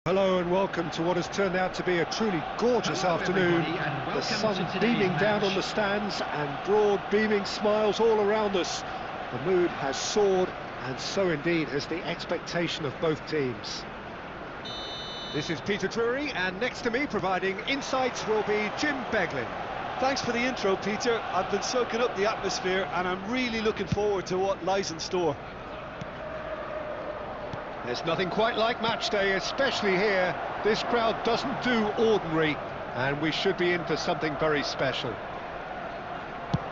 Hello and welcome to what has turned out to be a truly gorgeous afternoon. The sun beaming down on the stands and broad beaming smiles all around us. The mood has soared, and so indeed has the expectation of both teams. This is Peter Drury, and next to me providing insights will be Jim Beglin. Thanks for the intro, Peter. I've been soaking up the atmosphere and I'm really looking forward to what lies in store. There's nothing quite like match day, especially here. This crowd doesn't do ordinary, and we should be in for something very special.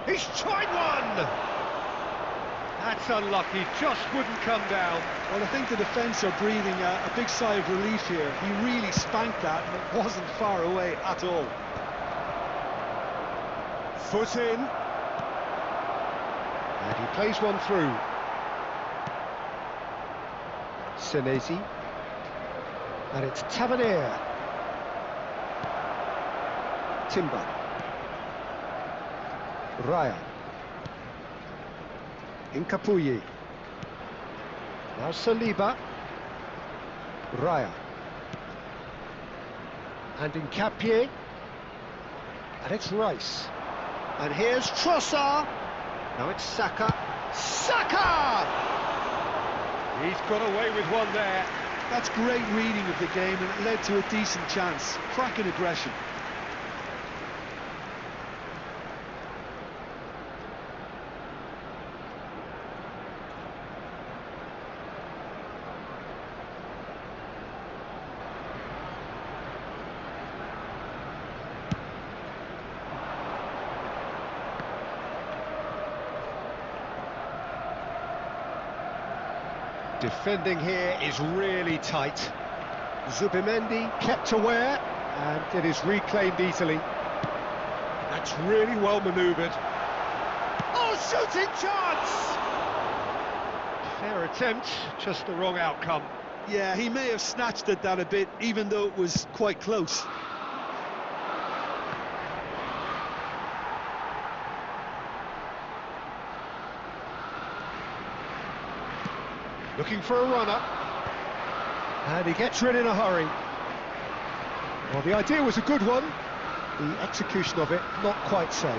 He's tried one! That's unlucky, just wouldn't come down. Well, I think the defence are breathing a big sigh of relief here. He really spanked that and it wasn't far away at all. Foot in. And he plays one through. Senesi, and it's Tavernier. Timber. Raya. Incapuyi. Now Saliba. Raya. And Incapié. And it's Rice. And here's Trossard. Now it's Saka. Saka! He's got away with one there. That's great reading of the game and it led to a decent chance. Cracking aggression. Defending here is really tight. Zubimendi kept aware, and it is reclaimed easily. That's really well manoeuvred. Oh, shooting chance! Fair attempt, just the wrong outcome. Yeah, he may have snatched at that a bit, even though it was quite close. Looking for a runner, and he gets rid in a hurry. Well, the idea was a good one, the execution of it not quite so.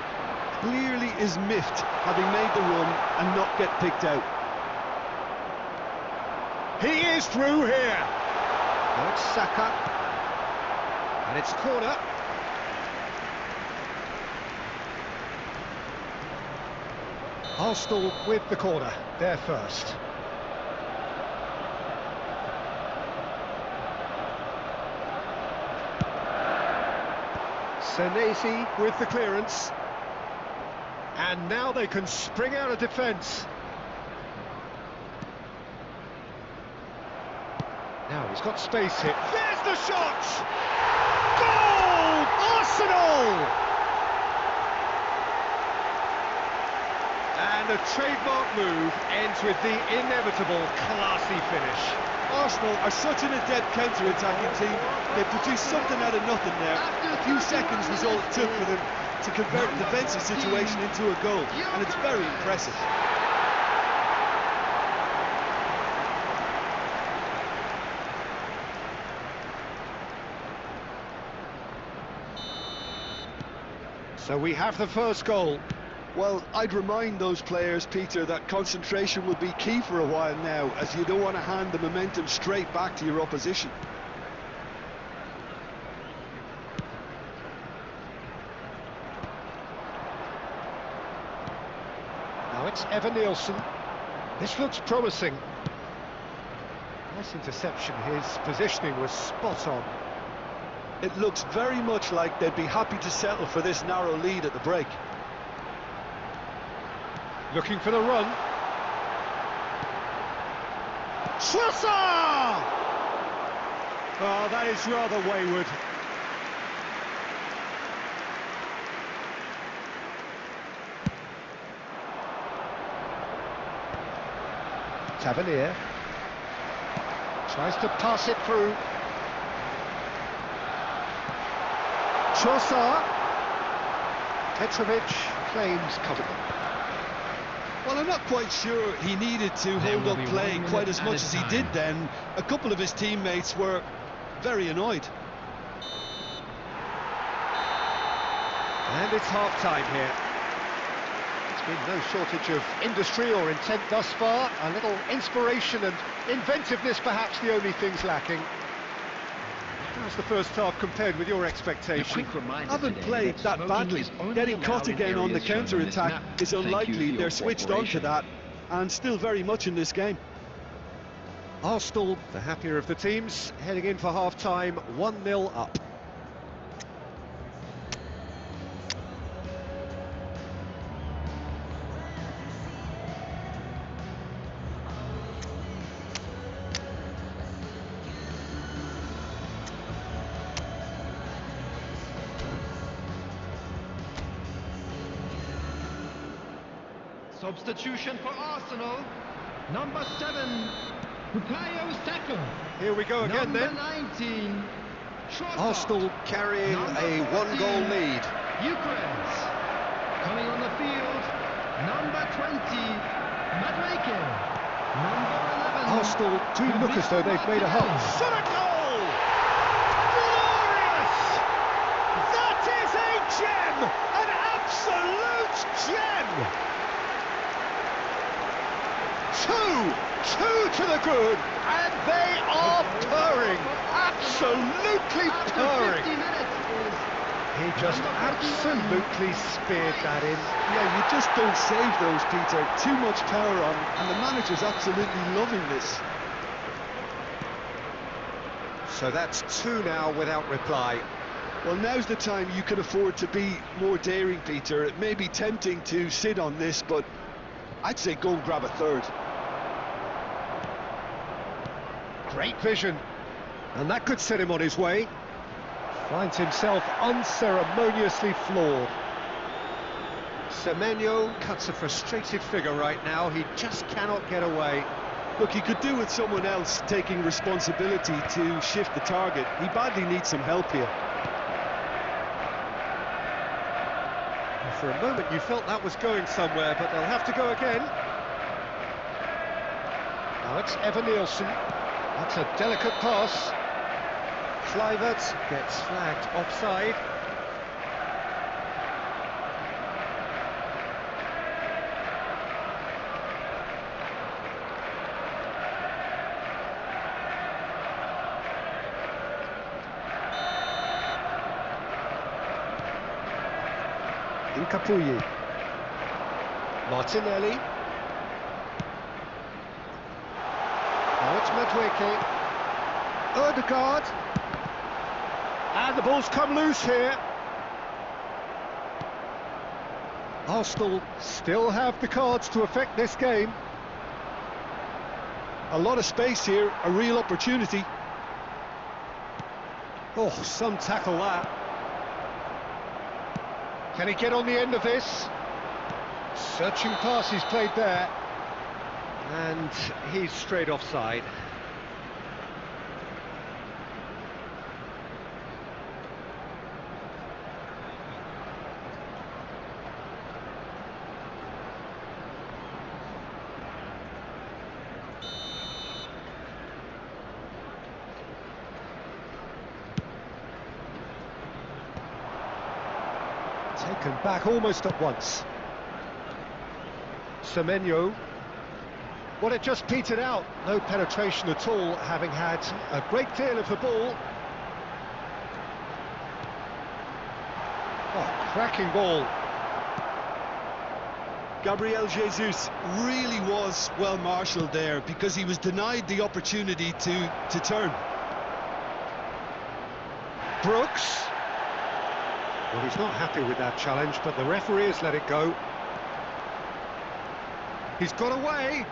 Clearly is miffed, having made the run and not get picked out. He is through here. Now it's Saka, and it's corner. Arsenal with the corner, there first. Senesi with the clearance, and now they can spring out of defence. Now he's got space here. There's the shot! Goal! Arsenal! And a trademark move ends with the inevitable classy finish. Arsenal are such an adept counter-attacking team. They produced something out of nothing there. A few seconds was all it took for them to convert a defensive situation into a goal, and it's very impressive. So we have the first goal. Well, I'd remind those players, Peter, that concentration will be key for a while now, as you don't want to hand the momentum straight back to your opposition. Now it's Evan Nielsen. This looks promising. Nice interception. His positioning was spot on. It looks very much like they'd be happy to settle for this narrow lead at the break. Looking for the run. Trossard! Oh, that is rather wayward. Tavernier tries to pass it through. Trossard. Petrovic claims covered them. Well, I'm not quite sure he needed to hold up play quite as much as he did then. A couple of his teammates were very annoyed. And it's half-time here. There's been no shortage of industry or intent thus far. A little inspiration and inventiveness, perhaps the only things lacking. How's the first half compared with your expectation? Haven't played that badly. Getting caught again on the counter-attack is unlikely. They're switched on to that, and still very much in this game. Arsenal, the happier of the teams, heading in for half-time, 1-0 up. Substitution for Arsenal, number 7, Bukayo Saka. Here we go again number then. 19, Trossard. Arsenal carrying a one-goal lead. Ukraine. Coming on the field, number 20, Madueke. Number 11. Arsenal do look as though they've made a halt. Shot a goal! Glorious! That is a gem! An absolute gem! Two to the good, and they are purring, absolutely purring. He just absolutely speared that in. Yeah, you just don't save those, Peter. Too much power on, and the manager's absolutely loving this. So that's 2 now without reply. Well, now's the time you can afford to be more daring, Peter. It may be tempting to sit on this, but I'd say go and grab a third. Great vision, and that could set him on his way. Finds himself unceremoniously floored. Semenyo cuts a frustrated figure right now. He just cannot get away. Look, he could do with someone else taking responsibility to shift the target. He badly needs some help here. For a moment you felt that was going somewhere, but they'll have to go again. Now it's Evan Nielsen. That's a delicate pass. Kluivert gets flagged offside. Incapuyi. Martinelli. Now it's Madueke. Ødegaard. And the ball's come loose here. Arsenal still have the cards to affect this game. A lot of space here, a real opportunity. Oh, some tackle that. Can he get on the end of this? Searching pass he's played there. And he's straight offside. Taken back almost at once. Semenyo. Well, it just petered out. No penetration at all, having had a great deal of the ball. Oh, cracking ball. Gabriel Jesus really was well marshalled there because he was denied the opportunity to turn. Brooks. Well, he's not happy with that challenge, but the referee has let it go. He's got away.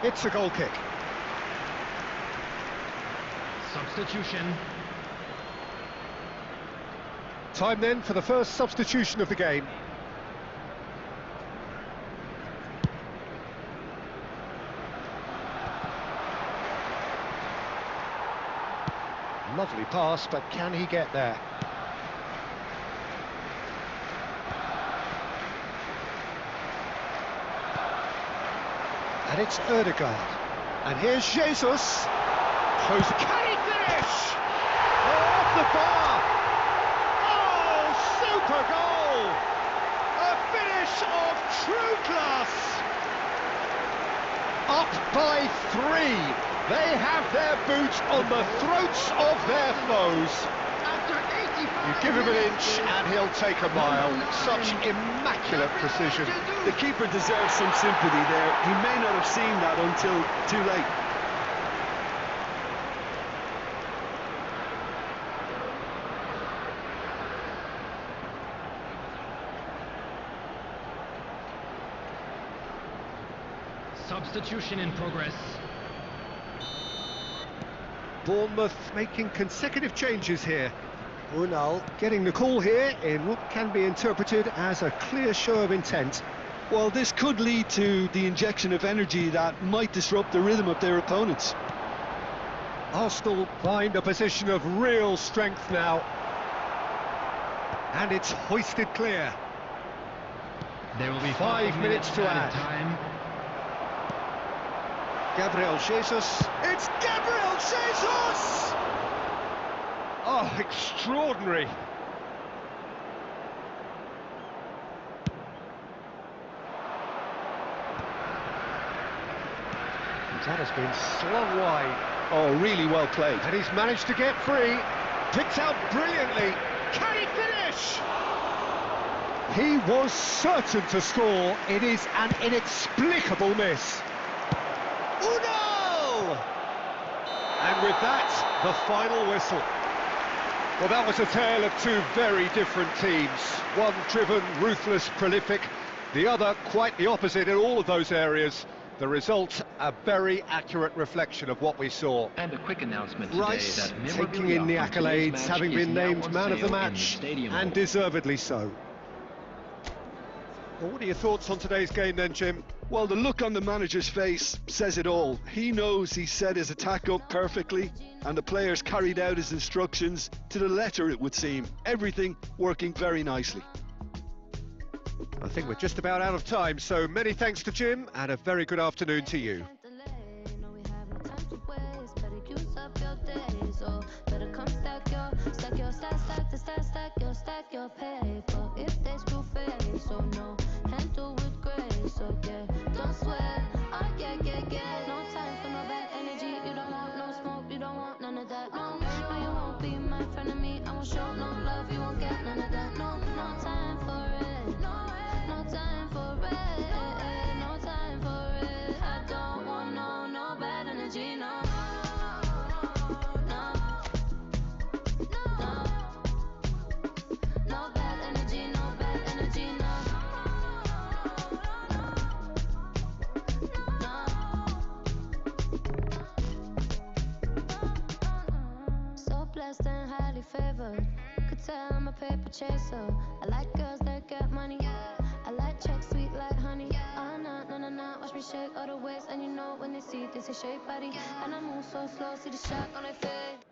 It's a goal kick. Substitution. Time then for the first substitution of the game. Lovely pass, but can he get there? And it's Ødegaard. And here's Jesus. Jose, can he finish? Oh, off the bar. Oh, super goal! A finish of true class. Up by 3. They have their boots on the throats of their foes. You give him an inch and he'll take a mile. Such immaculate precision. The keeper deserves some sympathy there. He may not have seen that until too late. Substitution in progress. Bournemouth making consecutive changes here. Unal getting the call here in what can be interpreted as a clear show of intent. Well, this could lead to the injection of energy that might disrupt the rhythm of their opponents. Arsenal find a position of real strength now. And it's hoisted clear. There will be 5 minutes to add. Time. Gabriel Jesus. It's Gabriel Jesus! Oh, extraordinary. That has been slung wide. Oh, really well played. And he's managed to get free. Picked out brilliantly. Can he finish? He was certain to score. It is an inexplicable miss. Unal! And with that, the final whistle. Well, that was a tale of two very different teams. One driven, ruthless, prolific. The other quite the opposite in all of those areas. The result, a very accurate reflection of what we saw. And a quick announcement today Rice that taking in the accolades, having been named man of the match, and deservedly so. Well, what are your thoughts on today's game then, Jim? Well, the look on the manager's face says it all. He knows he set his attack up perfectly, and the players carried out his instructions to the letter, it would seem. Everything working very nicely. I think we're just about out of time, so many thanks to Jim, and a very good afternoon to you. And highly favored. Could tell I'm a paper chaser. I like girls that get money. I like checks sweet like honey. Oh no, no, no, no. Watch me shake all the ways, and you know when they see this, they shake body. And I move so slow, see the shock on their face.